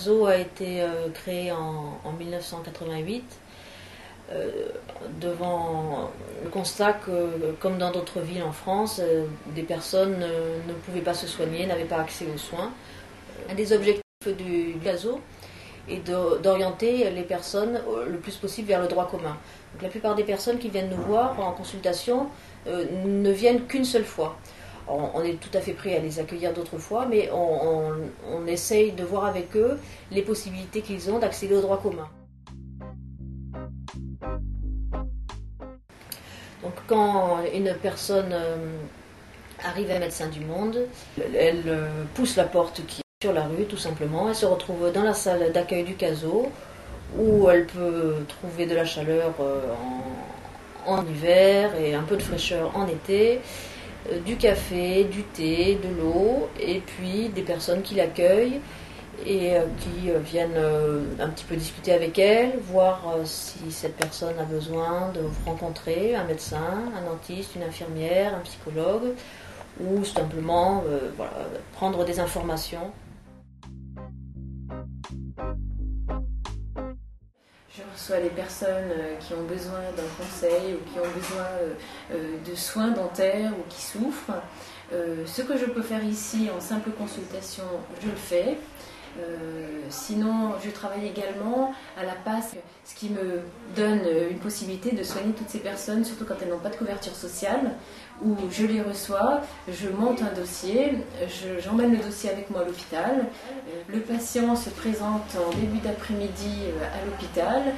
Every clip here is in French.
CASO a été créé en 1988 devant le constat que, comme dans d'autres villes en France, des personnes ne pouvaient pas se soigner, n'avaient pas accès aux soins. Un des objectifs du CASO est d'orienter les personnes le plus possible vers le droit commun. Donc, la plupart des personnes qui viennent nous voir en consultation ne viennent qu'une seule fois. On est tout à fait prêt à les accueillir d'autres fois, mais on essaye de voir avec eux les possibilités qu'ils ont d'accéder au droit commun. Donc quand une personne arrive à Médecins du Monde, elle pousse la porte qui est sur la rue tout simplement, elle se retrouve dans la salle d'accueil du CASO où elle peut trouver de la chaleur en hiver et un peu de fraîcheur en été, du café, du thé, de l'eau, et puis des personnes qui l'accueillent et qui viennent un petit peu discuter avec elle, voir si cette personne a besoin de rencontrer un médecin, un dentiste, une infirmière, un psychologue, ou simplement voilà, prendre des informations. Je reçois les personnes qui ont besoin d'un conseil ou qui ont besoin de soins dentaires ou qui souffrent. Ce que je peux faire ici en simple consultation, je le fais. Sinon, je travaille également à la PASC, ce qui me donne une possibilité de soigner toutes ces personnes, surtout quand elles n'ont pas de couverture sociale, où je les reçois, je monte un dossier, j'emmène le dossier avec moi à l'hôpital. Le patient se présente en début d'après-midi à l'hôpital,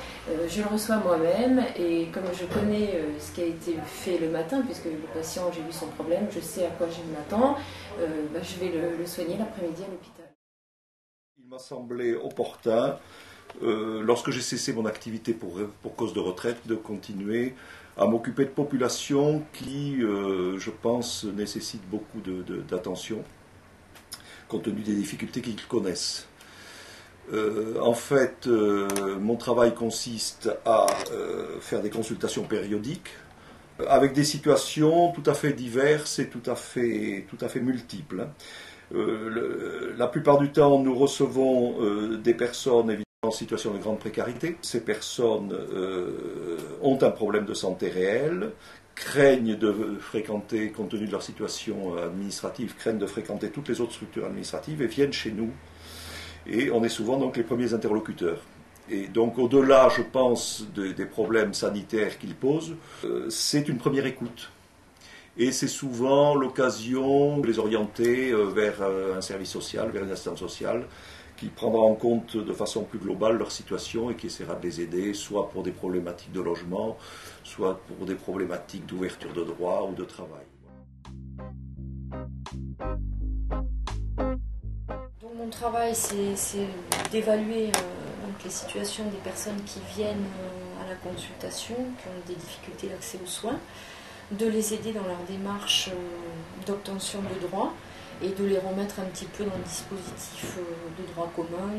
je le reçois moi-même et comme je connais ce qui a été fait le matin, puisque le patient, j'ai vu son problème, je sais à quoi je m'attends, je vais le soigner l'après-midi à l'hôpital. Il m'a semblé opportun, lorsque j'ai cessé mon activité pour cause de retraite, de continuer à m'occuper de populations qui, je pense, nécessitent beaucoup d'attention, compte tenu des difficultés qu'ils connaissent. En fait, mon travail consiste à faire des consultations périodiques, avec des situations tout à fait diverses et tout à fait multiples. La plupart du temps, nous recevons des personnes évidemment en situation de grande précarité. Ces personnes ont un problème de santé réel, craignent de fréquenter, compte tenu de leur situation administrative, craignent de fréquenter toutes les autres structures administratives et viennent chez nous. Et on est souvent donc les premiers interlocuteurs. Et donc au-delà, je pense, des problèmes sanitaires qu'ils posent, c'est une première écoute. Et c'est souvent l'occasion de les orienter vers un service social, vers une assistance sociale, qui prendra en compte de façon plus globale leur situation et qui essaiera de les aider, soit pour des problématiques de logement, soit pour des problématiques d'ouverture de droit ou de travail. Donc mon travail, c'est d'évaluer les situations des personnes qui viennent à la consultation, qui ont des difficultés d'accès aux soins, de les aider dans leur démarche d'obtention de droit et de les remettre un petit peu dans le dispositif de droit commun,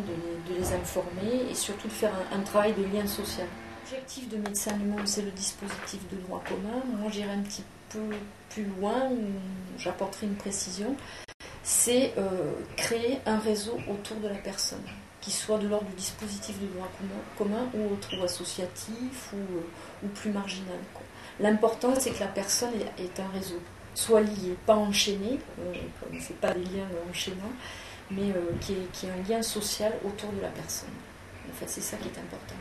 de les informer et surtout de faire un travail de lien social. L'objectif de Médecins du Monde, c'est le dispositif de droit commun. Moi, j'irai un petit peu plus loin, j'apporterai une précision. C'est créer un réseau autour de la personne, qui soit de l'ordre du dispositif de droit commun ou autre, ou associatif ou plus marginal, quoi. L'important, c'est que la personne ait un réseau, soit lié, pas enchaîné, comme c'est pas des liens enchaînants, mais qui est un lien social autour de la personne. En fait, c'est ça qui est important.